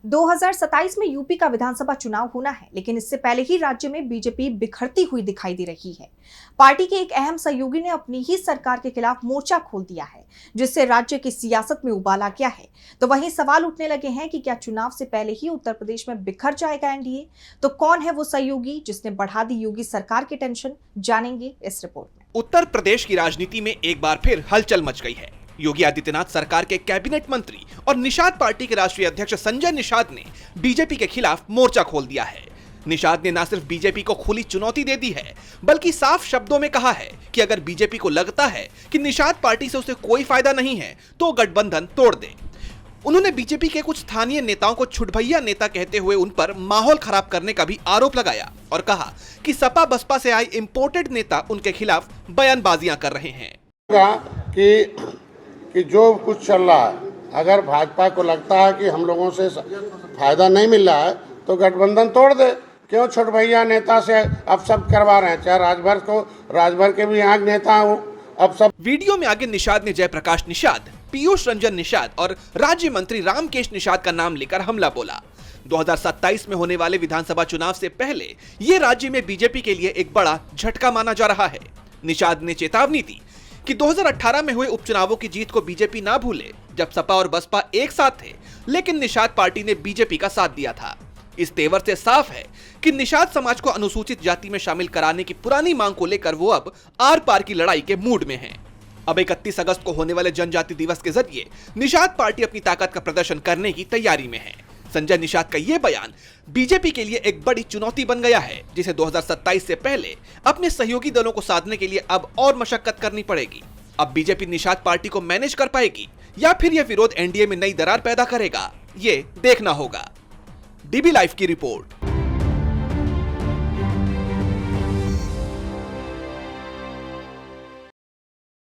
2027 में यूपी का विधानसभा चुनाव होना है, लेकिन इससे पहले ही राज्य में बीजेपी बिखरती हुई दिखाई दे रही है। पार्टी के एक अहम सहयोगी ने अपनी ही सरकार के खिलाफ मोर्चा खोल दिया है, जिससे राज्य की सियासत में उबाल आ गया है। तो वहीं सवाल उठने लगे हैं कि क्या चुनाव से पहले ही उत्तर प्रदेश में बिखर जाएगा एनडीए? तो कौन है वो सहयोगी जिसने बढ़ा दी योगी सरकार की टेंशन? जानेंगे इस रिपोर्ट में। उत्तर प्रदेश की राजनीति में एक बार फिर हलचल मच गई है। योगी आदित्यनाथ सरकार के कैबिनेट मंत्री और निषाद पार्टी के राष्ट्रीय अध्यक्ष संजय निषाद ने बीजेपी के खिलाफ मोर्चा खोल दिया है। निषाद ने न सिर्फ बीजेपी को खुली चुनौती दे दी है, बल्कि साफ शब्दों में कहा है कि अगर बीजेपी को लगता है कि निषाद पार्टी से उसे कोई फायदा नहीं है तो गठबंधन तोड़ दे। उन्होंने बीजेपी के कुछ स्थानीय नेताओं को छुटभैया नेता कहते हुए उन पर माहौल खराब करने का भी आरोप लगाया और कहा कि सपा बसपा से आए इंपोर्टेड नेता उनके खिलाफ बयानबाजियां कर रहे हैं। कि जो कुछ चल रहा है, अगर भाजपा को लगता है कि हम लोगों से फायदा नहीं मिल रहा है तो गठबंधन तोड़ दे। क्यों छोट भैया नेता से अब सब करवा रहे हैं? चाहे राजभर के भी यहाँ नेता हूँ अब सब। वीडियो में आगे निषाद ने जयप्रकाश निषाद, पीयूष रंजन निषाद और राज्य मंत्री रामकेश निषाद का नाम लेकर हमला बोला। 2027 में होने वाले विधानसभा चुनाव से पहले ये राज्य में बीजेपी के लिए एक बड़ा झटका माना जा रहा है। निषाद ने चेतावनी दी कि 2018 में हुए उपचुनावों की जीत को बीजेपी ना भूले, जब सपा और बसपा एक साथ थे, लेकिन निषाद पार्टी ने बीजेपी का साथ दिया था। इस तेवर से साफ है कि निषाद समाज को अनुसूचित जाति में शामिल कराने की पुरानी मांग को लेकर वो अब आर पार की लड़ाई के मूड में हैं। अब 31 अगस्त को होने वाले जनजाति दिवस के जरिए निषाद पार्टी अपनी ताकत का प्रदर्शन करने की तैयारी में है। संजय निषाद का ये बयान बीजेपी के लिए एक बड़ी चुनौती बन गया है, जिसे 2027 से पहले अपने सहयोगी दलों को साधने के लिए अब और मशक्कत करनी पड़ेगी। अब बीजेपी निषाद पार्टी को मैनेज कर पाएगी या फिर यह विरोध एनडीए में नई दरार पैदा करेगा, ये देखना होगा। डीबी लाइव की रिपोर्ट।